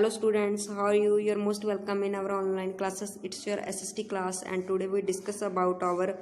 Hello students, how are you? You're most welcome in our online classes. It's your SST class and today we discuss about our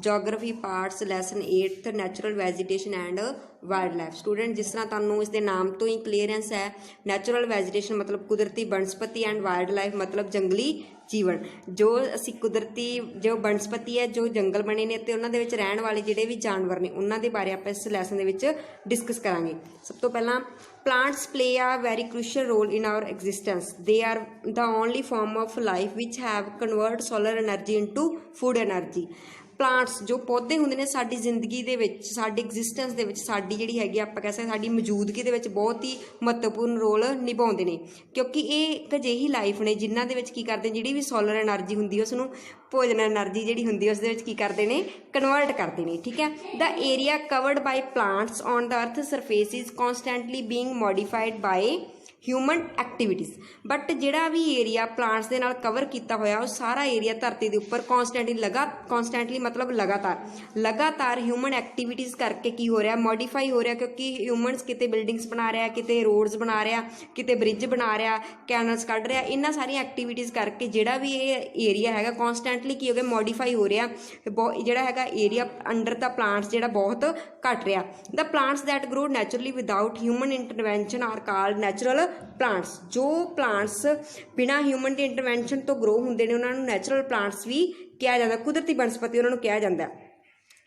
geography parts lesson 8th natural vegetation and wildlife. Student जिस तरह तुहानू इसके नाम तो ही clearance है, natural vegetation मतलब कुदरती बनस्पति एंड वाइल्ड लाइफ मतलब जंगली जीवन। जो असी कुदरती जो बनस्पति है जो जंगल बने ने ते उन्हां दे विच रहण वाले जिहड़े भी जानवर ने उन्हां दे बारे आपां इस लैसन दे विच डिस्कस करांगे। सब तो पहला plants play a very crucial role in our existence. They are the only form of life which have convert solar energy into food energy. Plants जो पौधे होंदे ने साडी जिंदगी दे विच साडी एग्जिस्टेंस दे विच साडी जिहड़ी हैगी आपां कह सकदे साडी मौजूदगी दे विच बहुत ही महत्वपूर्ण रोल निभाउंदे ने क्योंकि ये एक अजिही लाइफ ने जिन्हां दे विच की करदे जिहड़ी भी सोलर एनर्जी हुंदी है उसनूं भोजन एनर्जी जिहड़ी हुंदी है उस दे विच की करदे ने कन्वर्ट करदे ने। ठीक है, the area covered by plants on the earth surface is constantly being modified by human activities. But जिहड़ा भी एरिया प्लांट्स दे नाल कवर किया होया वो सारा एरिया धरती के उपर कॉन्सटेंटली मतलब लगातार ह्यूमन एक्टिविटीज़ करके की हो रहा मॉडिफाई हो रहा क्योंकि ह्यूमनस किते बिल्डिंग्स बना रहा किते रोड्स बना रहा किते ब्रिज बना रहा कैनल्स कढ़ रहा इन्हां सारियां एक्टिविटीज़ करके जिहड़ा भी ये एरिया है कॉन्सटेंटली की हो गया मॉडिफाई हो रहा जिहड़ा है एरिया अंडर द प्लांट्स जिहड़ा बहुत घट रहा। The plants that grow naturally without human intervention are called natural plants. जो प्लांट्स बिना ह्यूमन की इंटरवेंशन तो ग्रो होंदे ने उन्हां नूं नैचुरल प्लांट्स भी कहा जाता कुदरती बनस्पति उन्हां नूं कहा जाता है।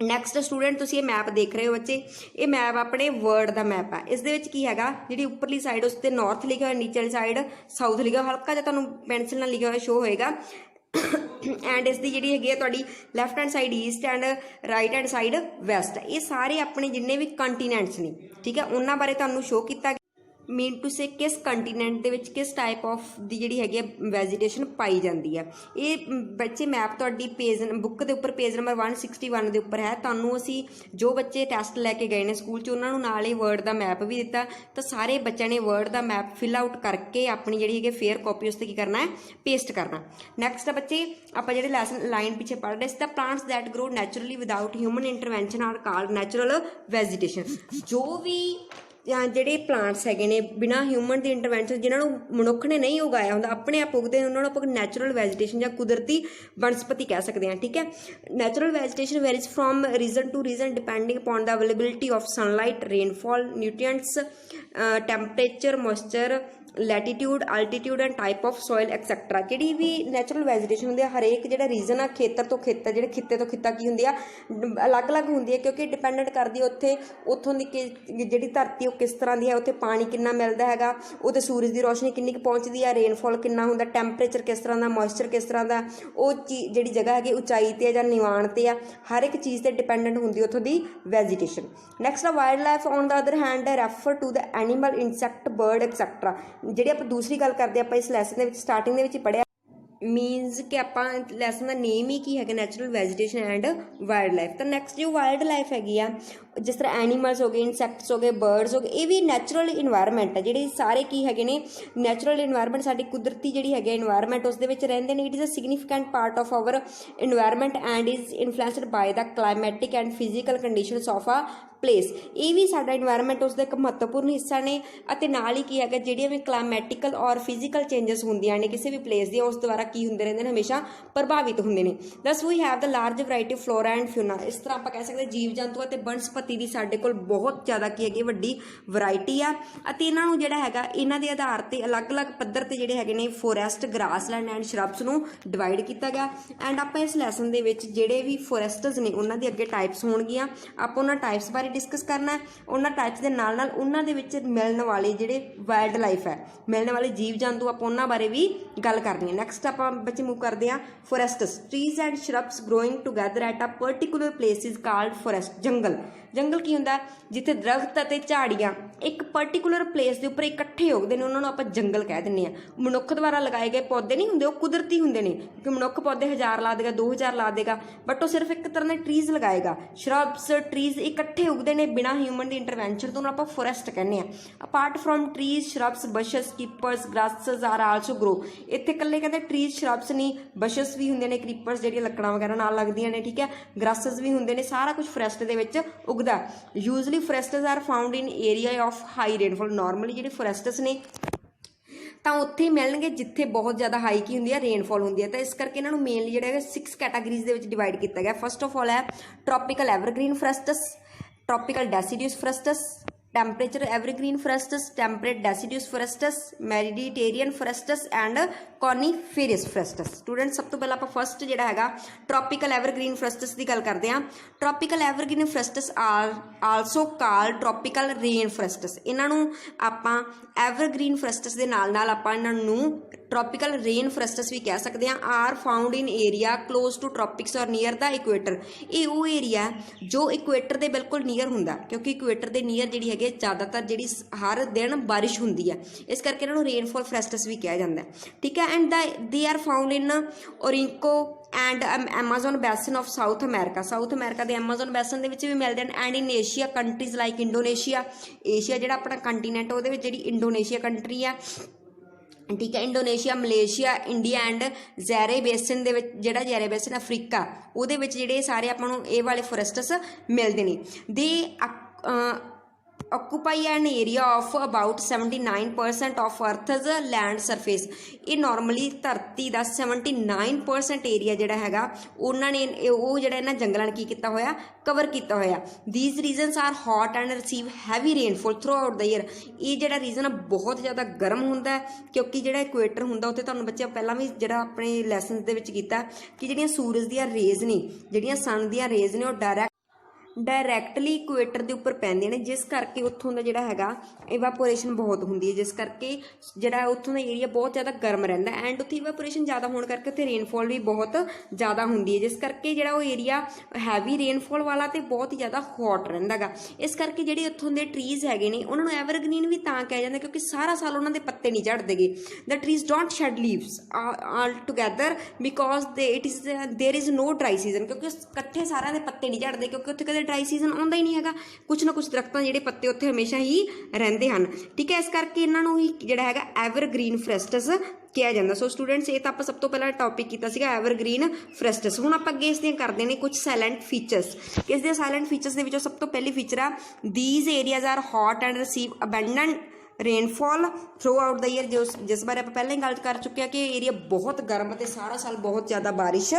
नैक्सट स्टूडेंट तुसीं ये मैप देख रहे हो बच्चे ये मैप अपने वर्ल्ड का मैप है। इस दे विच की हैगा जिहड़ी उपरली साइड उस ते नॉर्थ लिखा हुआ नीचे वाली साइड साउथ लिखा हल्का जिहा तुहानूं पेंसिल नाल लिखा हुआ शो होएगा एंड इसकी जी है तुहाडी left hand side east and right hand side west. ये सारे अपने जिन्ने भी कंटीनेंट्स ने ठीक है उन्हां बारे तुहानूं शो किया मीन टू से किस कंटीनेंट दे विच किस टाइप ऑफ दी जिहड़ी हैगी वैजीटेशन पाई जाती है। ये बच्चे मैप तुहाडी पेज बुक के उपर पेज नंबर 161 के उपर है। तुहानूं असीं जो बच्चे टैसट लैके गए ने स्कूल च उन्हां नूं नाल ही वर्ड का मैप भी दिता तो सारे बच्चों ने वर्ड का मैप फिल आउट करके अपनी जिहड़ी हैगी फेयर कॉपी उस ते की करना है पेस्ट करना। नैक्सट बच्चे आपां जिहड़े लैसन लाइन पिछे पढ़ रहे the plants that grow naturally without human intervention are called natural vegetation. जो भी ਜਿਹੜੇ प्लांट्स है ने बिना ह्यूमन की इंटरवेंशन जिन्होंने मनुख ने नहीं उगाया होंगे अपने आप उगते हैं उन्होंने आप नैचुरल वैजीटेशन या कुदरती बनस्पति कह सकते हैं। ठीक है, natural vegetation varies from region to region depending upon the availability of sunlight rainfall nutrients temperature moisture latitude altitude and type of soil etcetera. जी भी नैचुरल वैजीटेशन होंगी हरेक जो रीजन आ खेतर तो खेतर जो खिते तो खिता की होंगी अलग अलग होंगी है क्योंकि डिपेंडेंट करती है उत्थों की जी धरती किस तरह की है उत्थे पानी कितना मिलता है उत्ते सूरज की रोशनी किन्नी पहुँचती है रेनफॉल कितना होंगे टैंपरेचर किस तरह का मॉइस्चर किस तरह का वो चीज जी जगह है उचाई ते या निवाण ते आ हर एक चीज़ से डिपेंडेंट होंगी उत्थों की vegetation. Next wildlife on the other hand refer to the animal insect bird etcetera. जी आप दूसरी गल करते हैं इस लैसन के स्टार्टिंग के पढ़िया मीनस कि आप लैसन का नेम ही की है नैचुरल वैजीटेशन एंड वाइल्ड लाइफ। तो नैक्सट जो वाइल्ड लाइफ हैगी आ जिस तरह एनीमल्स हो गए इंसैक्ट्स हो गए बर्ड्स हो गए ये भी नैचुरल इन्वायरमेंट है जिहड़े सारे की है ने नैचुरल इन्वायरमेंट साडी कुदरती जिहड़ी है इन्वायरमेंट उस दे विच रहिंदे ने। It is a significant part of our environment and is influenced by the climatic and physical conditions of a place. ये भी साडा इन्वायरमेंट उसका एक महत्वपूर्ण हिस्सा ने अते नाल ही की है जिहड़ियां भी क्लाइमेटिकल और फिजिकल चेंजिस होंदियां ने किसी भी प्लेस दी उस द्वारा की हुंदे रहिंदे ने हमेशा प्रभावित होंदे ने। Thus we have the large variety of flora and fauna. इस तरह आप कह सकते जीव जंतु अते बनस्पति की साडे कोल बहुत ज़्यादा की है वड्डी वैरायटी आ अते इन्हां नूं जिहड़ा हैगा इन्हां दे आधार ते अलग अलग पद्धर ते जिहड़े हैगे ने फॉरेस्ट ग्रासलैंड एंड श्रब्स नूं डिवाइड किया गया। एंड आप इस लैसन दे विच जिहड़े भी फॉरेस्टर्स ने उन्हां दी अगे टाइप्स होणगियां आप उन्हां टाइप्स बारे डिस्कस करना है। उन्होंने टाइप्स के नाल नाल उन्हां दे विच मिलण वाले जिहड़े वाइल्ड लाइफ है मिलने वाले जीव जंतु आप उन्हां बारे भी गल करनी है। नैक्सट आप बच्चे मूव करते हैं forests trees and shrubs growing together at a particular place is called forest. जंगल जंगल की होंदा जिथे दरख्त अते झाड़ियां एक पर्टिकुलर प्लेस के उपर इकट्ठे उगते हैं उन्होंने आप जंगल कह दिंदे आ। मनुख द्वारा लगाए गए पौधे नहीं होंगे कुदरती होंगे ने क्योंकि मनुख पौधे 1000 ला देगा 2000 ला देगा बट वो सिर्फ एक तरह के ट्रीज लगाएगा। श्रब्स ट्रीज इकट्ठे उगते हैं बिना ह्यूमन की इंटरवेंशन तो आप फॉरेस्ट कहने apart from trees shrubs bushes creepers grasses are also grow. इत्थे कल्ले कहते ट्रीज श्रब्स नहीं बशस भी होंगे ने क्रीपर्स जिहड़ियां लकड़ां वगैरह नाल लगदियां ने। ठीक है, ग्रासेस भी होंगे ने सारा कुछ फॉरेस्ट दे विच उगदा। Usually forests are found in area of high rainfall. Normally जिहड़े फॉरेस्ट्स ने ਤਾਂ ਉੱਥੇ ਹੀ ਮਿਲਣਗੇ ਜਿੱਥੇ ਬਹੁਤ ਜ਼ਿਆਦਾ ਹਾਈ ਕੀ ਹੁੰਦੀ ਹੈ, ਰੇਨਫॉल ਹੁੰਦੀ ਹੈ। ਤਾਂ ਇਸ ਕਰਕੇ ਇਹਨਾਂ ਨੂੰ ਮੇਨਲੀ ਜਿਹੜਾ ਹੈਗਾ 6 ਕੈਟਾਗਰੀਜ਼ ਦੇ ਵਿੱਚ ਡਿਵਾਈਡ ਕੀਤਾ ਗਿਆ। ਫਸਟ ਆਫ ਆਲ ਹੈ tropical evergreen forests, tropical deciduous forests, temperature evergreen forests, temperate deciduous forests, Mediterranean forests and coniferous forests. Student सब तो पहले आप फस्ट जिहड़ा हैगा ट्रॉपिकल एवरग्रीन फोरेस्टस की गल करते हैं। Tropical evergreen forests are also called tropical rain forests. इन्हां नूं आपां एवरग्रीन फोरेस्टस दे नाल नाल आपां इन्हां नूं ट्रॉपिकल रेन फोरेस्टस भी कह सकते हैं। Are found in area close to tropics और नीयर द इक्वेटर। ये वो एरिया जो इक्वेटर के बिल्कुल नीयर हुंदा, क्योंकि इक्वेटर के नीयर जिहड़ी हैगी ज़्यादातर जिहड़ी हर दिन बारिश हुंदी है, इस करके इन्हां नूं रेनफॉल फोरेस्टस भी कहा जाता है। ठीक है। And they are found in Orinoco and Amazon basin of South America. South America के एमाजोन बैसन के भी मिलते हैं। And in Asia countries like Indonesia. Asia जिहड़ा अपना कंटीनेंट उहदे विच जिहड़ी इंडोनेशिया कंट्री है, ठीक है, इंडोनेशिया, मलेशिया, इंडिया एंड जैरे बेसन दे विच जिहड़ा जैरे बेसन अफ्रीका उहदे विच जिहड़े सारे आपां नूं ये वाले फोरेस्टस मिलते हैं। They occupy an area of about 79% of earth's land surface. ये नॉर्मली धरती का 79% एरिया जिहड़ा हैगा उन्होंने वो जिहड़ा इन्हां जंगलां ने की कीता होया, कवर किया होया। These regions are hot and receive heavy rainfall throughout the year. ये जिहड़ा रीजन बहुत ज़्यादा गर्म हुंदा है, क्योंकि जिहड़ा इक्वेटर हुंदा उत्थे तुहानूं बच्चे पहलां भी जिहड़ा अपने लैसनस दे विच कीता कि जिहड़ियां सूरज दीयां रेज ने, जिहड़ियां सन दीयां रेज ने, वो डायरैक्टली इक्वेटर के उपर पैंदियां ने, जिस करके उत्थों का जिहड़ा हैगा इवैपोरेशन बहुत होंदी है, जिस करके जिहड़ा उत्थों का एरिया बहुत ज़्यादा गर्म रहिंदा है। एंड उत्थे इवैपोरेशन ज़्यादा होने करके उत्थे रेनफॉल भी बहुत ज़्यादा होंदी है, जिस करके जिहड़ा वो एरिया हैवी रेनफॉल वाला तो बहुत ही ज़्यादा हॉट रहिंदा गा। इस करके जिहड़े उत्थों के ट्रीज़ हैगे ने उन्हां नूं एवरग्रीन भी तां कहा जांदा क्योंकि सारा साल उन्हां दे पत्ते नहीं झड़देगे। The trees don't shed leaves all together because there is no dry season, क्योंकि इकट्ठे सारिਆਂ ਦੇ पत्ते नहीं झड़ते, क्योंकि उत्थे कदे ड्राई सीजन आउंदा ही नहीं हैगा। कुछ ना कुछ दरख्तां जिहड़े पत्ते उत्थे हमेशा ही रहिंदे हन। ठीक है। इस करके इन्हां नूं ही जिहड़ा हैगा एवरग्रीन फोरेस्टस कहा जाता। सो स्टूडेंट्स ये तो आप सब तो पहला टॉपिक किया सीगा एवरग्रीन फोरेस्टस। हुण आपां अगे इसदियां करदे ने कुछ साइलेंट फीचर्स। किस दे साइलेंट फीचर्स दे विचों सब तो पहली फीचर आ these areas are hot and receive abundant rainfall throughout the year. जिस बारे आप पहले ही गल कर चुके हैं कि एरिया बहुत गर्म है, सारा साल बहुत ज़्यादा बारिश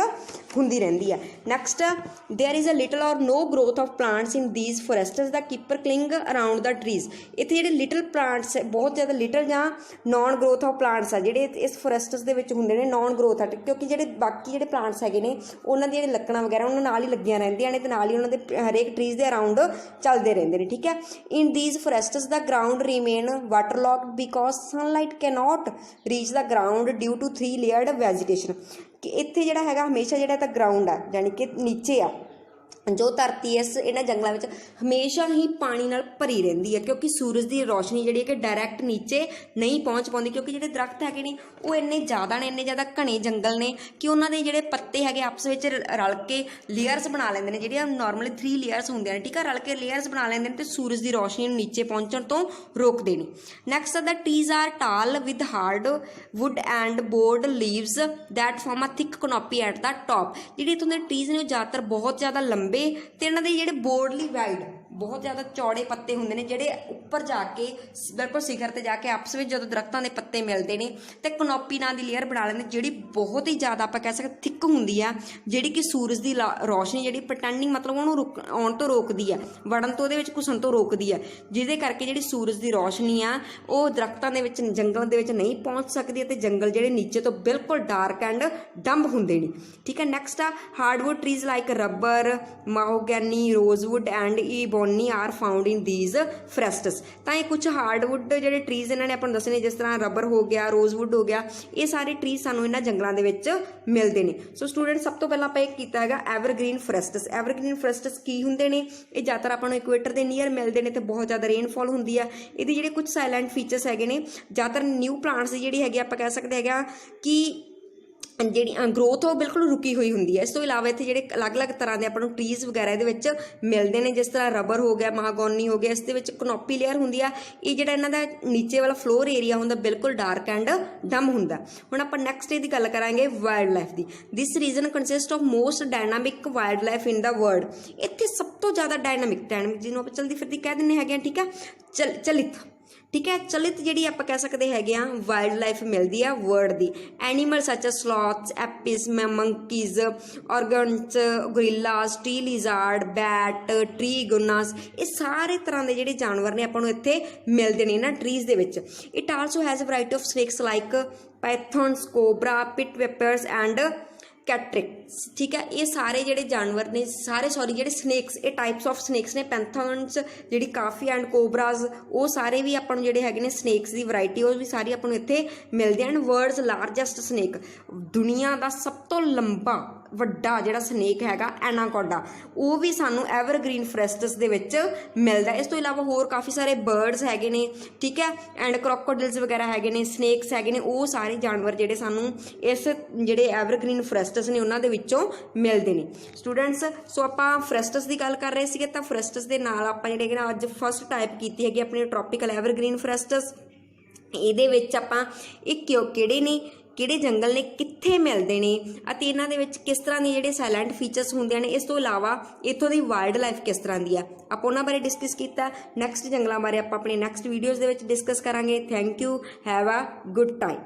होंदी रहती है। Next there is a little or no growth of plants in these forests the creeper cling around the trees. इत्थे जिहड़े लिटल प्लांट्स बहुत ज़्यादा लिटल जां नॉन ग्रोथ ऑफ प्लांट्स आ जिहड़े इस फोरेस्टस दे विच हुंदे ने, नॉन ग्रोथ आ, क्योंकि जिहड़े बाकी जिहड़े प्लांट्स हैगे ने उन्हां दी जिहड़ी लकड़ां वगैरह उन्हां नाल ही लगियां रहिंदियां ने ते नाल ही उन्हां दे हरेक ट्रीज दे अराउंड चलदे रहिंदे ने। ठीक है। In these forests the ground remain waterlogged because sunlight cannot reach the ground due to 3 layered vegetation। कि इत्थे जिहड़ा हैगा हमेशा जिहड़ा तां ग्राउंड आ यानी कि नीचे आ जो धरती इस इन्हां जंगलों में हमेशा ही पानी नाल भरी रहिंदी है, क्योंकि सूरज की रोशनी जिहड़ी है कि डायरैक्ट नीचे नहीं पहुँच पाती, क्योंकि जिहड़े दरख्त हैगे ने वो इन्ने ज़्यादा ने, इन्ने ज़्यादा घने जंगल ने कि उन्हां दे जिहड़े पत्ते हैगे आपस में रल के लेयर्स बना लेंदे ने, जिहड़ियां नॉर्मली 3 लेयर्स होंदियां ने। ठीक है। रल के लेयर्स बना लेंदे ने ते सूरज की रोशनी नीचे पहुँचण तो रोकदे ने। नैक्सट द ट्रीज आर टाल with hard would and board leaves that form a thick canopy at the top. जिहड़े इत्थों दे ट्रीज ने ज़्यादातर बहुत ज़्यादा लंबे ते इन्हां दे जिहड़े बोर्डली वाइड बहुत ज़्यादा चौड़े पत्ते होंदे ने, जिहड़े उपर जाके बिल्कुल शिखर ते जाके आपस में जो दरख्तां दे पत्ते मिलते हैं तो कनोपी नां दी लेयर बना लेंदे, जिहड़ी बहुत ही ज़्यादा आपां कह सकते थिक हुंदी आ, जिहड़ी कि सूरज की रोशनी जिहड़ी प्रटेंडिंग मतलब उहनूं आउण तो रोकदी है, वड़न तो उहदे विच घुसन तो रोकदी है, जिहदे करके जिहड़ी सूरज की रोशनी आ वो दरख्तां दे विच जंगल दे विच नहीं पहुँच सकदी ते जंगल जिहड़े नीचे तो बिल्कुल डार्क एंड डंब हुंदे ने। ठीक है। नैक्सट आ hardwood trees like rubber, mahogany, rosewood and ebony are found in these forests. तो ये कुछ हार्डवुड जिहड़े ट्रीज इन्होंने अपन दसने, जिस तरह रबर हो गया, रोजवुड हो गया, ये सारे ट्रीज सानू इन्हां जंगलों के विच मिलते हैं। सो स्टूडेंट सब तो पहला आपां कीता हैगा एवरग्रीन फोरेस्टस। एवरग्रीन फोरेस्टस की हुंदे ने, ये ज़्यादातर आपां नूं इक्वेटर के नीयर मिलते हैं तो बहुत ज़्यादा रेनफॉल होंदी है। इहदे जिहड़े कुछ साइलेंट फीचर्स हैगे ने, ज़्यादातर न्यू प्लांट्स जिहड़ी हैगी आपां कह सकते हैं कि जी ग्रोथ वो बिल्कुल रुकी हुई होंगी है। इस तो इलावा इतने जो अलग अलग तरह के अपन ट्रीज वगैरह ये मिलते हैं, जिस तरह रबर हो गया, महागोनी हो गया, इस कनोपी लेयर होंगी है। ये जो इन्हों का नीचे वाला फ्लोर एरिया होंगे बिल्कुल डार्क एंड डम होंगे। हुण आप नैक्सट ये गल करांगे वाइल्ड लाइफ की। This region consist of most dynamic wild life in the world. इत्थे सब तो ज़्यादा डायनामिक जिन्होंने आप चलती फिरती कह दें है। ठीक है। चलित ठीक है। चलित जी आप कह सकते हैं वाइल्ड लाइफ मिलती है वर्ल्ड की animal such sloths apes monkeys organs gorillas tree lizard bat tree iguanas ये सारे तरह के ਜਿਹੜੇ जानवर ने ਆਪਾਂ ਨੂੰ ਇੱਥੇ ਮਿਲਦੇ ਨੇ ਨਾ ਟਰੀਜ਼ ਦੇ ਵਿੱਚ। It also has a variety of snakes like pythons cobra pit vipers and कैट्रिक्स। ठीक है, ये सारे ਜਿਹੜੇ जानवर ने सारे सॉरी ਜਿਹੜੇ स्नैक्स ये टाइप्स ऑफ स्नैक्स ने पैंथॉन्स ਜਿਹੜੀ ਕਾਫੀ ਐਂਡ ਕੋਬਰਾਜ਼ ਉਹ ਸਾਰੇ ਵੀ ਆਪਾਂ ਨੂੰ ਜਿਹੜੇ ਹੈਗੇ ਨੇ स्नैक्स ਦੀ ਵੈਰਾਈਟੀ ਉਹ ਵੀ ਸਾਰੀ ਆਪਾਂ ਨੂੰ ਇੱਥੇ ਮਿਲਦੇ ਹਨ। ਵਰਲਡਸ ਲਾਰਜੈਸਟ स्नैक ਦੁਨੀਆ ਦਾ ਸਭ ਤੋਂ ਲੰਬਾ ਵੱਡਾ ਜਿਹੜਾ स्नैक ਹੈਗਾ ਐਨਾਕੋਡਾ ਉਹ ਵੀ ਸਾਨੂੰ ਐਵਰਗ੍ਰੀਨ ਫੋਰੈਸਟਸ ਦੇ ਵਿੱਚ ਮਿਲਦਾ। ਇਸ ਤੋਂ ਇਲਾਵਾ ਹੋਰ ਕਾਫੀ ਸਾਰੇ ਬਰਡਸ ਹੈਗੇ ਨੇ, ਠੀਕ ਹੈ, ਐਂਡ ਕ੍ਰੋਕੋਡਾਈਲਸ ਵਗੈਰਾ ਹੈਗੇ ਨੇ, स्नैक्स ਹੈਗੇ ਨੇ, ਉਹ ਸਾਰੇ ਜਾਨਵਰ ਜਿਹੜੇ ਸਾਨੂੰ ਇਸ ਜਿਹੜੇ ਐਵਰਗ੍ਰੀਨ ਫੋਰੈਸਟਸ ਨੇ ਉਹਨਾਂ ਦੇ ਵਿੱਚੋਂ ਮਿਲਦੇ ਨੇ। ਸਟੂਡੈਂਟਸ ਸੋ ਆਪਾਂ ਫੋਰੈਸਟਸ ਦੀ ਗੱਲ ਕਰ ਰਹੇ ਸੀਗੇ ਤਾਂ ਫੋਰੈਸਟਸ ਦੇ ਨਾਲ ਆਪਾਂ ਜਿਹੜੇ ਕਿ ਅੱਜ ਫਸਟ ਟਾਈਪ ਕੀਤੀ ਹੈਗੀ ਆਪਣੀ ਟ੍ਰੋਪੀਕਲ ਐਵਰਗ੍ਰੀਨ ਫੋਰੈਸਟਸ। ਇਹਦੇ ਵਿੱਚ ਆਪਾਂ ਇਹ ਕਿਹੜੇ ਨੇ ਕਿਹੜੇ ਜੰਗਲ ਨੇ ਕਿੱਥੇ ਮਿਲਦੇ ਨੇ ਅਤੇ ਇਹਨਾਂ ਦੇ ਵਿੱਚ ਕਿਸ ਤਰ੍ਹਾਂ ਦੇ ਜਿਹੜੇ ਸਾਇਲੈਂਟ ਫੀਚਰਸ ਹੁੰਦੇ ਨੇ, ਇਸ ਤੋਂ ਇਲਾਵਾ ਇੱਥੋਂ ਦੀ ਵਾਈਲਡ ਲਾਈਫ ਕਿਸ ਤਰ੍ਹਾਂ ਦੀ ਆ ਆਪਾਂ ਉਹਨਾਂ ਬਾਰੇ ਡਿਸਕਸ ਕੀਤਾ। ਨੈਕਸਟ ਜੰਗਲਾਂ ਬਾਰੇ ਆਪਾਂ ਆਪਣੇ ਨੈਕਸਟ ਵੀਡੀਓਜ਼ ਦੇ ਵਿੱਚ ਡਿਸਕਸ ਕਰਾਂਗੇ। Thank you, have a good time.